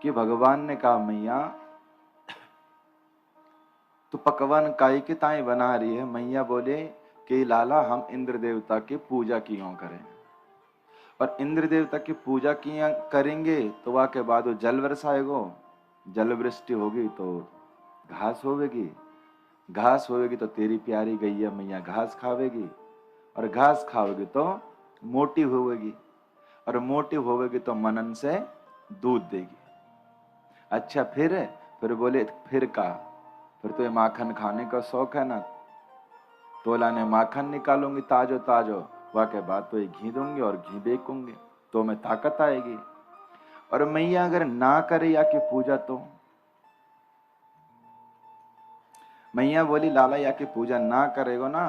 कि भगवान ने कहा मैया तो पकवान काई के ताई बना रही है। मैया बोले कि लाला हम इंद्र देवता की पूजा क्यों करें, और इंद्र देवता की पूजा क्यों करेंगे तो वह के बाद वो जल बरसाएगो, जल वृष्टि होगी तो घास होवेगी, घास होवेगी तो तेरी प्यारी गैया मैया घास खावेगी, और घास खावेगी तो मोटी होवेगी, और मोटी होवेगी तो मनन से दूध देगी। अच्छा फिर बोले फिर का, फिर तो ये माखन खाने का शौक है ना, तोला ने माखन निकालूंगी ताजो ताजो, वह के बाद तो ये घी दूंगी और घी बेचूंगी तो मैं ताकत आएगी। और मैया अगर ना करे या की पूजा तो मैया बोली लाला या की पूजा ना करेगो ना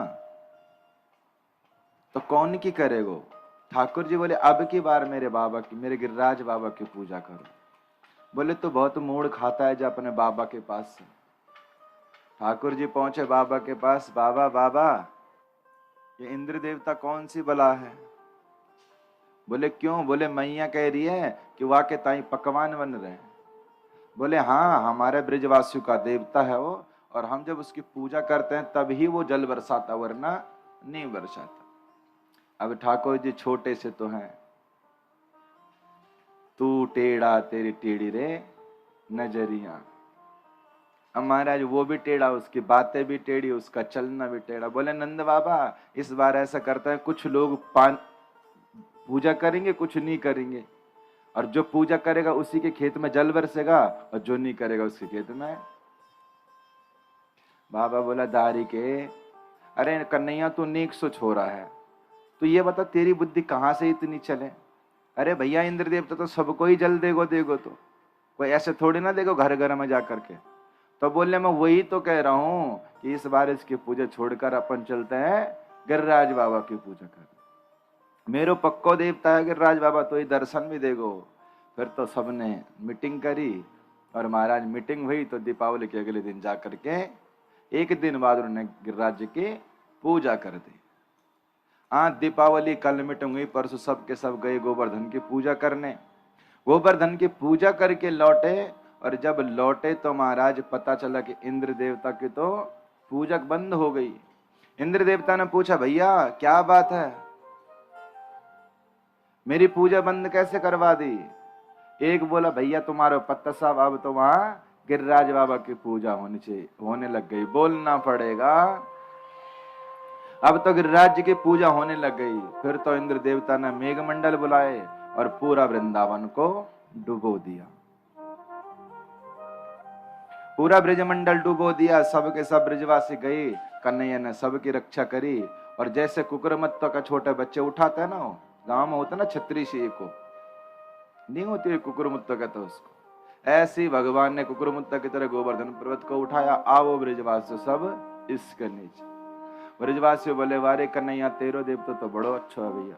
तो कौन की करेगो। ठाकुर जी बोले अब की बार मेरे बाबा की, मेरे गिरिराज बाबा की पूजा करो। बोले तो बहुत मूड खाता है जो अपने बाबा के पास से। ठाकुर जी पहुंचे बाबा के पास, बाबा बाबा ये इंद्र देवता कौन सी बला है। बोले क्यों, बोले मैया कह रही है कि वहां के ताई पकवान बन रहे हैं। बोले हाँ हमारे ब्रजवासियों का देवता है वो, और हम जब उसकी पूजा करते हैं तभी वो जल बरसाता वरना नहीं बरसाता। अब ठाकुर जी छोटे से तो हैं, तू टेढ़ा तेरी टेढ़ी रे नजरिया। अब महाराज वो भी टेढ़ा, उसकी बातें भी टेढ़ी, उसका चलना भी टेढ़ा। बोले नंद बाबा इस बार ऐसा करता है, कुछ लोग पूजा करेंगे कुछ नहीं करेंगे, और जो पूजा करेगा उसी के खेत में जल बरसेगा, और जो नहीं करेगा उसके खेत में। बाबा बोला दारी के, अरे कन्हैया तू नेक सो छोरा है, तो ये बता तेरी बुद्धि कहाँ से इतनी चले। अरे भैया इंद्र देवता तो सबको ही जल देगो तो कोई ऐसे थोड़ी ना देगो घर घर में जा करके। तो बोले मैं वही तो कह रहा हूं कि इस बार इसकी पूजा छोड़कर अपन चलते हैं गिरिराज बाबा की पूजा कर। मेरो पक्को देवता है गिरिराज बाबा, तो ये दर्शन भी देगो। फिर तो सबने मीटिंग करी, और महाराज मीटिंग हुई तो दीपावली के अगले दिन जा करके एक दिन बाद उन्होंने गिरिराज जी की पूजा कर दी। दीपावली कल मीटिंग हुई, परसों सब के सब गए गोवर्धन की पूजा करने। गोवर्धन की पूजा करके लौटे, और जब लौटे तो महाराज पता चला कि इंद्र देवता की तो पूजा बंद हो गई। इंद्र देवता ने पूछा भैया क्या बात है, मेरी पूजा बंद कैसे करवा दी। एक बोला भैया तुम्हारा पत्ता साहब अब तो वहां गिरिराज बाबा की पूजा होने लग गई, बोलना पड़ेगा, अब तो गिरिराज जी की पूजा होने लग गई। फिर तो इंद्र देवता ने मेघमंडल बुलाए और पूरा वृंदावन को डुबो दिया, पूरा ब्रजमंडल डुबो दिया। सब के सब ब्रजवासी गए, कन्हैया ने सबकी रक्षा करी। और जैसे कुकुरमुत्ता का छोटे बच्चे उठाते हैं ना, गांव में होता ना छतरी से को नहीं होती कुकुरमुत्ता कहते उसको, ऐसे ही भगवान ने कुकुरमुत्ता की तरह गोवर्धन पर्वत को उठाया। आओ ब्रजवासी सब इसके नीचे। ब्रजवासी बोले वारे कन्हैया तेरो देवता तो बड़ो अच्छा है भैया।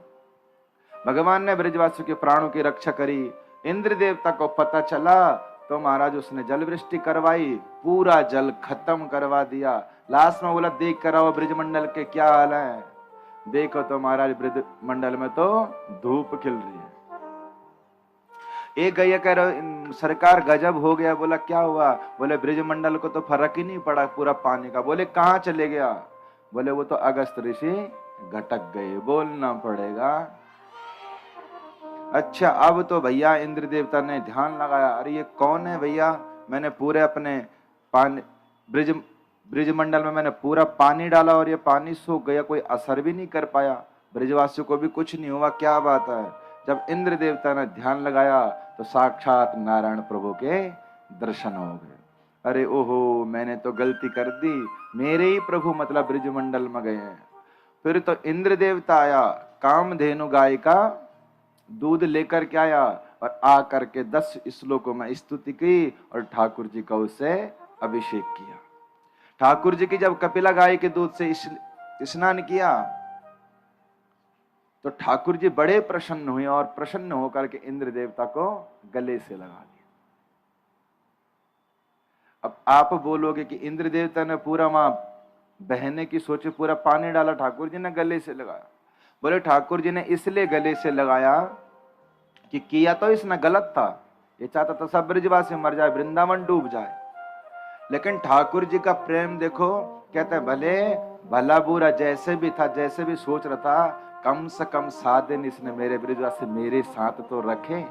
भगवान ने ब्रजवासियों के प्राणों की रक्षा करी। इंद्र देवता को पता चला तो महाराज उसने जल वृष्टि करवाई, पूरा जल खत्म करवा दिया। लास्ट में बोला देख कर आओ ब्रजमंडल के क्या हाल है। देखो तो महाराज ब्रजमंडल में तो धूप खिल रही है। एक गैया कह रहा सरकार गजब हो गया। बोला क्या हुआ, बोले ब्रजमंडल को तो फर्क ही नहीं पड़ा पूरा पानी का। बोले कहाँ चले गया, बोले वो तो अगस्त ऋषि घटक गए, बोलना पड़ेगा। अच्छा अब तो भैया इंद्र देवता ने ध्यान लगाया, अरे ये कौन है भैया, मैंने पूरे अपने पानी ब्रजमंडल में मैंने पूरा पानी डाला और ये पानी सूख गया, कोई असर भी नहीं कर पाया, ब्रजवासियों को भी कुछ नहीं हुआ, क्या बात है। जब इंद्र देवता ने ध्यान लगाया तो साक्षात नारायण प्रभु के दर्शन हो गए। अरे ओहो मैंने तो गलती कर दी, मेरे ही प्रभु मतलब ब्रजमंडल में गए हैं। फिर तो इंद्र देवता आया, कामधेनु गाय का दूध लेकर के आया और आ करके 10 श्लोकों में स्तुति की और ठाकुर जी का उससे अभिषेक किया। ठाकुर जी की जब कपिला गाय के दूध से स्नान किया तो ठाकुर जी बड़े प्रसन्न हुए और प्रसन्न होकर के इंद्र देवता को गले से लगा लिया। अब आप बोलोगे कि इंद्र देवता ने पूरा वहां बहने की सोचे पूरा पानी डाला, ठाकुर जी ने गले से लगाया। बोले ठाकुर जी ने इसलिए गले से लगाया कि किया तो इसने गलत था, ये चाहता था सब ब्रजवासी मर जाए, वृंदावन डूब जाए। लेकिन ठाकुर जी का प्रेम देखो, कहते हैं भले भला बुरा जैसे भी था, जैसे भी सोच रहा था, कम से कम 7 दिन इसने मेरे ब्रजवासी मेरे साथ तो रखे।